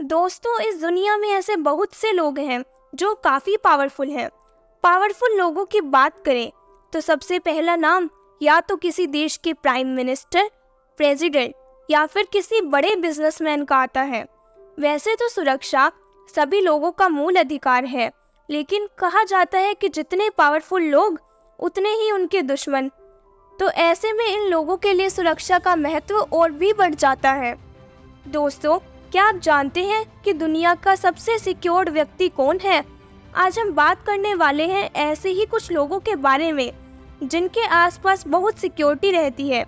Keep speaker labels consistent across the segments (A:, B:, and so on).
A: दोस्तों, इस दुनिया में ऐसे बहुत से लोग हैं जो काफ़ी पावरफुल हैं। पावरफुल लोगों की बात करें तो सबसे पहला नाम या तो किसी देश के प्राइम मिनिस्टर, प्रेसिडेंट या फिर किसी बड़े बिजनेसमैन का आता है। वैसे तो सुरक्षा सभी लोगों का मूल अधिकार है, लेकिन कहा जाता है कि जितने पावरफुल लोग उतने ही उनके दुश्मन। तो ऐसे में इन लोगों के लिए सुरक्षा का महत्व और भी बढ़ जाता है। दोस्तों, क्या आप जानते हैं कि दुनिया का सबसे सिक्योर्ड व्यक्ति कौन है? आज हम बात करने वाले हैं ऐसे ही कुछ लोगों के बारे में जिनके आसपास बहुत सिक्योरिटी रहती है।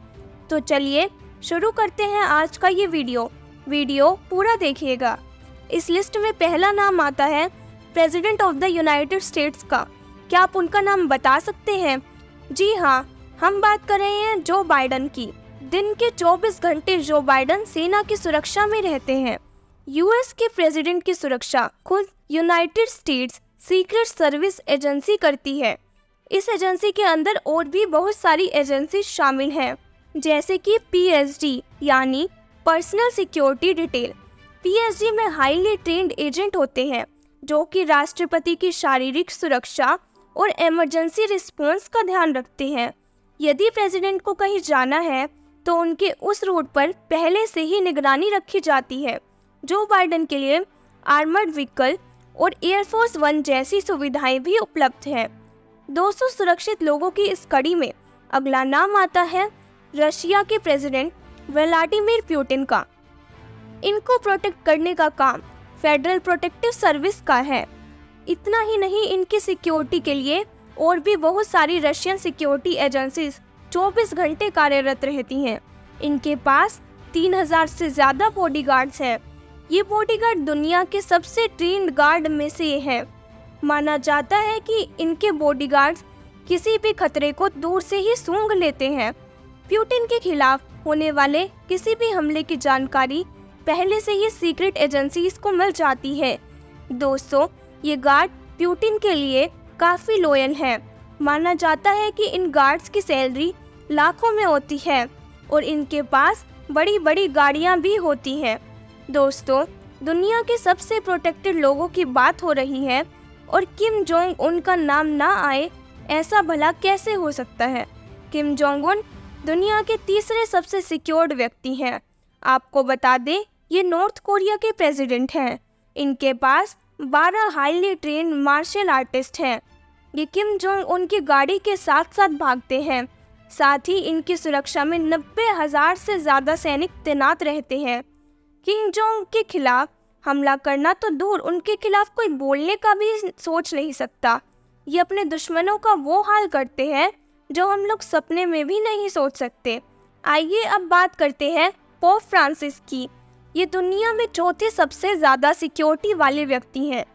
A: तो चलिए शुरू करते हैं आज का ये वीडियो पूरा देखिएगा। इस लिस्ट में पहला नाम आता है president of the United states का। क्या आप उनका नाम बता सकते हैं? जी हाँ, हम बात कर रहे हैं जो बाइडेन की। दिन के 24 घंटे जो बाइडेन सेना की सुरक्षा में रहते हैं। यूएस के प्रेसिडेंट की सुरक्षा खुद United states secret service agency करती है। इस एजेंसी के अंदर और भी बहुत सारी एजेंसी शामिल हैं, जैसे कि पीएसडी यानी पर्सनल सिक्योरिटी डिटेल। पीएसडी में हाईली ट्रेंड एजेंट होते हैं जो कि राष्ट्रपति की शारीरिक सुरक्षा और इमरजेंसी रिस्पॉन्स का ध्यान रखते हैं। यदि प्रेसिडेंट को कहीं जाना है तो उनके उस रूट पर पहले से ही निगरानी रखी जाती है। जो बाइडेन के लिए आर्मर्ड व्हीकल और एयरफोर्स वन जैसी सुविधाएं भी उपलब्ध हैं। दोस्तों, सुरक्षित लोगों की इस कड़ी में अगला नाम आता है रशिया के प्रेसिडेंट व्लादिमीर पुतिन का। इनको प्रोटेक्ट करने का काम फेडरल प्रोटेक्टिव सर्विस का है। इतना ही नहीं, इनकी सिक्योरिटी के लिए और भी बहुत सारी रशियन सिक्योरिटी एजेंसीज 24 घंटे कार्यरत रहती हैं। इनके पास 3000 से ज़्यादा बॉडीगार्ड्स हैं। ये बॉडीगार्ड दुनिया के सबसे ट्रेंड गार्ड में से हैं। माना जाता है कि इनके बॉडीगार्ड्स किसी भी खतरे को दूर से ही सूंघ लेते हैं। पुतिन के खिलाफ होने वाले किसी भी हमले की जानकारी पहले से ही सीक्रेट एजेंसीज को मिल जाती है। दोस्तों, ये गार्ड पुतिन के लिए काफ़ी लॉयल हैं। माना जाता है कि इन गार्ड्स की सैलरी लाखों में होती है और इनके पास बड़ी बड़ी गाड़ियां भी होती हैं। दोस्तों, दुनिया के सबसे प्रोटेक्टेड लोगों की बात हो रही है और किम जोंग उन का नाम ना आए, ऐसा भला कैसे हो सकता है? किम जोंग उन दुनिया के तीसरे सबसे सिक्योर्ड व्यक्ति हैं। आपको बता दें, ये नॉर्थ कोरिया के प्रेसिडेंट हैं। इनके पास 12 हाईली ट्रेंड मार्शल आर्टिस्ट हैं। ये किम जोंग उनकी गाड़ी के साथ साथ भागते हैं। साथ ही इनकी सुरक्षा में 90,000 से ज़्यादा सैनिक तैनात रहते हैं। किम जोंग के खिलाफ हमला करना तो दूर, उनके खिलाफ कोई बोलने का भी सोच नहीं सकता। ये अपने दुश्मनों का वो हाल करते हैं जो हम लोग सपने में भी नहीं सोच सकते। आइए अब बात करते हैं पोप फ्रांसिस की। ये दुनिया में चौथे सबसे ज़्यादा सिक्योरिटी वाले व्यक्ति हैं।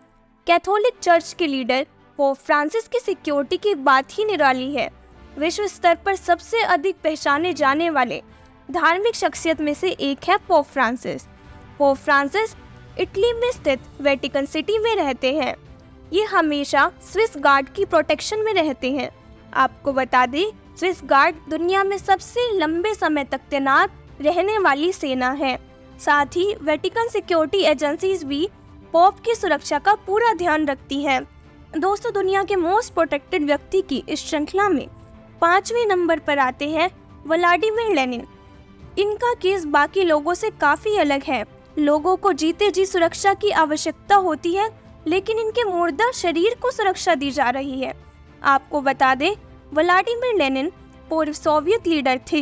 A: कैथोलिक चर्च के लीडर पोप फ्रांसिस की सिक्योरिटी की बात ही निराली है। विश्व स्तर पर सबसे अधिक पहचाने जाने वाले धार्मिक शख्सियत में से एक है pope Francis. Pope Francis Italy में स्थित वेटिकन सिटी में रहते हैं। ये हमेशा स्विस गार्ड की प्रोटेक्शन में रहते हैं। आपको बता दें, स्विस गार्ड दुनिया में सबसे लंबे समय तक तैनात रहने वाली सेना है। साथ ही वेटिकन सिक्योरिटी एजेंसीज भी पोप की सुरक्षा का पूरा ध्यान रखती हैं। दोस्तों, दुनिया के मोस्ट प्रोटेक्टेड व्यक्ति की इस श्रृंखला में 5वें नंबर पर आते हैं व्लादिमीर लेनिन। इनका केस बाकी लोगों से काफ़ी अलग है। लोगों को जीते जी सुरक्षा की आवश्यकता होती है, लेकिन इनके मुर्दा शरीर को सुरक्षा दी जा रही है। आपको बता दें, व्लादिमीर लेनिन पूर्व सोवियत लीडर थे।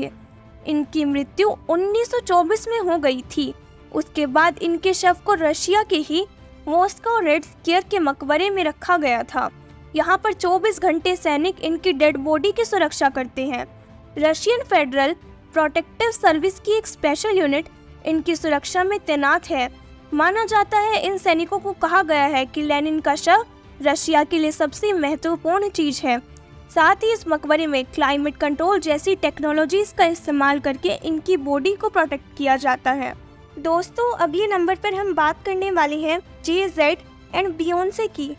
A: इनकी मृत्यु 1924 में हो गई थी। उसके बाद इनके शव को रशिया के ही मॉस्को रेड स्क्वायर के मकबरे में रखा गया था। यहाँ पर 24 घंटे सैनिक इनकी डेड बॉडी की सुरक्षा करते हैं। रशियन फेडरल प्रोटेक्टिव सर्विस की एक स्पेशल यूनिट इनकी सुरक्षा में तैनात है। माना जाता है, इन सैनिकों को कहा गया है कि लेनिन का शव रशिया के लिए सबसे महत्वपूर्ण चीज है। साथ ही इस मकबरे में क्लाइमेट कंट्रोल जैसी टेक्नोलॉजीज का इस्तेमाल करके इनकी बॉडी को प्रोटेक्ट किया जाता है। दोस्तों, अगले नंबर पर हम बात करने वाले हैं जे-जेड एंड बियोंसे की।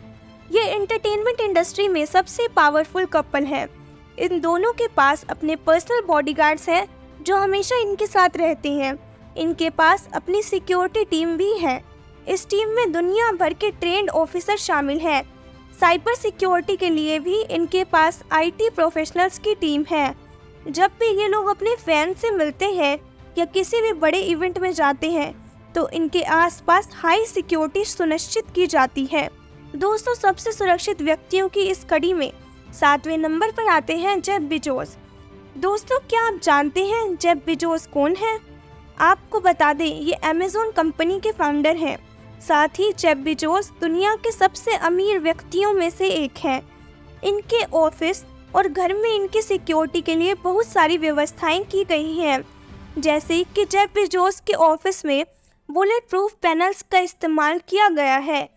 A: ये एंटरटेनमेंट इंडस्ट्री में सबसे पावरफुल कपल है। इन दोनों के पास अपने पर्सनल बॉडीगार्ड्स हैं जो हमेशा इनके साथ रहते हैं। इनके पास अपनी सिक्योरिटी टीम भी है। इस टीम में दुनिया भर के ट्रेंड ऑफिसर शामिल हैं। साइबर सिक्योरिटी के लिए भी इनके पास IT प्रोफेशनल्स की टीम है। जब भी ये लोग अपने फैन से मिलते हैं या किसी भी बड़े इवेंट में जाते हैं तो इनके आसपास हाई सिक्योरिटी सुनिश्चित की जाती है। दोस्तों, सबसे सुरक्षित व्यक्तियों की इस कड़ी में 7वें नंबर पर आते हैं जेफ बेजोस। दोस्तों, क्या आप जानते हैं जेफ बेजोस कौन है? आपको बता दें, ये अमेज़न कंपनी के फाउंडर हैं। साथ ही जेफ बेजोस दुनिया के सबसे अमीर व्यक्तियों में से एक हैं। इनके ऑफिस और घर में इनकी सिक्योरिटी के लिए बहुत सारी व्यवस्थाएं की गई हैं, जैसे कि जेफ बेजोस के ऑफिस में बुलेट प्रूफ पैनल्स का इस्तेमाल किया गया है।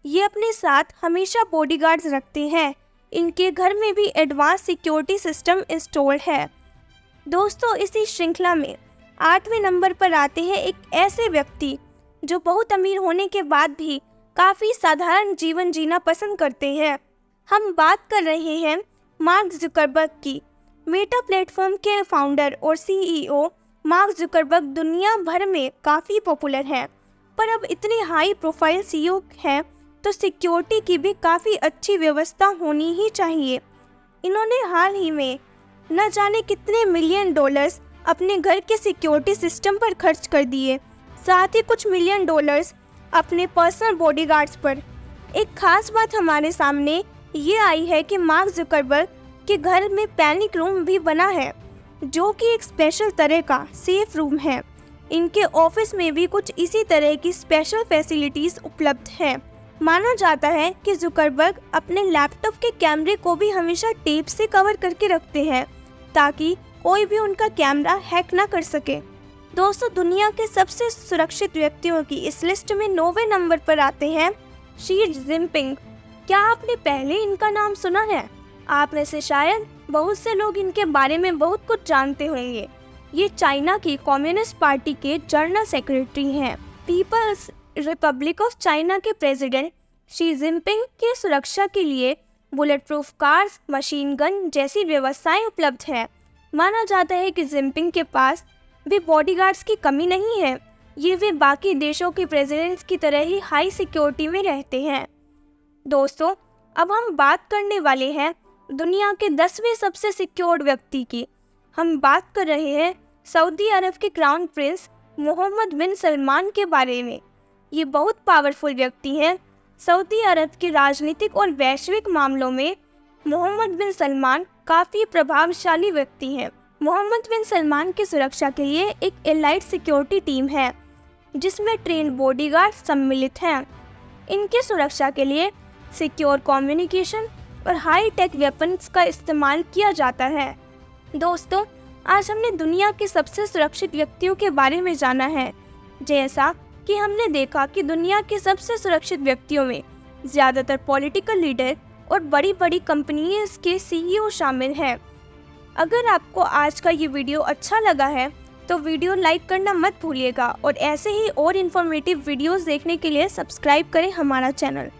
A: ये अपने साथ हमेशा बॉडीगार्ड्स रखते हैं। इनके घर में भी एडवांस सिक्योरिटी सिस्टम इंस्टॉल है। दोस्तों, इसी श्रृंखला में 8वें नंबर पर आते हैं एक ऐसे व्यक्ति जो बहुत अमीर होने के बाद भी काफ़ी साधारण जीवन जीना पसंद करते हैं। हम बात कर रहे हैं मार्क जुकरबर्ग की। मेटा प्लेटफॉर्म के फाउंडर और CEO मार्क जुकरबर्ग दुनिया भर में काफ़ी पॉपुलर हैं, पर अब इतने हाई प्रोफाइल CEO हैं तो सिक्योरिटी की भी काफ़ी अच्छी व्यवस्था होनी ही चाहिए। इन्होंने हाल ही में न जाने कितने $1 मिलियन अपने घर के सिक्योरिटी सिस्टम पर खर्च कर दिए, साथ ही कुछ $1 मिलियन अपने पर्सनल बॉडीगार्ड्स पर। एक खास बात हमारे सामने ये आई है कि मार्क जुकरबर्ग के घर में पैनिक रूम भी बना है, जो कि एक स्पेशल तरह का सेफ रूम है। इनके ऑफिस में भी कुछ इसी तरह की स्पेशल फैसिलिटीज उपलब्ध हैं। माना जाता है कि जुकरबर्ग अपने लैपटॉप के कैमरे को भी हमेशा टेप से कवर करके रखते हैं ताकि कोई भी उनका कैमरा हैक ना कर सके। दोस्तों, दुनिया के सबसे सुरक्षित व्यक्तियों की इस लिस्ट में 9वें नंबर पर आते हैं शी जिनपिंग। क्या आपने पहले इनका नाम सुना है? आप में से शायद बहुत से लोग इनके बारे में बहुत कुछ जानते होंगे। ये चाइना की कम्युनिस्ट पार्टी के जनरल सेक्रेटरी हैं। पीपल्स रिपब्लिक ऑफ चाइना के प्रेसिडेंट शी जिनपिंग की सुरक्षा के लिए bullet proof cars, machine gun जैसी व्यवस्थाएं उपलब्ध हैं। माना जाता है कि जिनपिंग के पास भी बॉडीगार्ड्स की कमी नहीं है। ये वे बाकी देशों के प्रेसिडेंट्स की तरह ही हाई सिक्योरिटी में रहते हैं। दोस्तों, अब हम बात करने वाले हैं दुनिया के 10वें सबसे सिक्योर्ड व्यक्ति की। हम बात कर रहे हैं सऊदी अरब के क्राउन प्रिंस मोहम्मद बिन सलमान के बारे में। ये बहुत पावरफुल व्यक्ति हैं। सऊदी अरब के राजनीतिक और वैश्विक मामलों में मोहम्मद बिन सलमान काफ़ी प्रभावशाली व्यक्ति हैं। मोहम्मद बिन सलमान की सुरक्षा के लिए एक एलाइट सिक्योरिटी टीम है जिसमें ट्रेंड बॉडीगार्ड सम्मिलित हैं। इनकी सुरक्षा के लिए सिक्योर कम्युनिकेशन और हाई टेक वेपन्स का इस्तेमाल किया जाता है। दोस्तों, आज हमने दुनिया के सबसे सुरक्षित व्यक्तियों के बारे में जाना है। जैसा कि हमने देखा कि दुनिया के सबसे सुरक्षित व्यक्तियों में ज़्यादातर पॉलिटिकल लीडर और बड़ी बड़ी कंपनियों के CEO शामिल हैं। अगर आपको आज का ये वीडियो अच्छा लगा है तो वीडियो लाइक करना मत भूलिएगा और ऐसे ही और इन्फॉर्मेटिव वीडियोस देखने के लिए सब्सक्राइब करें हमारा चैनल।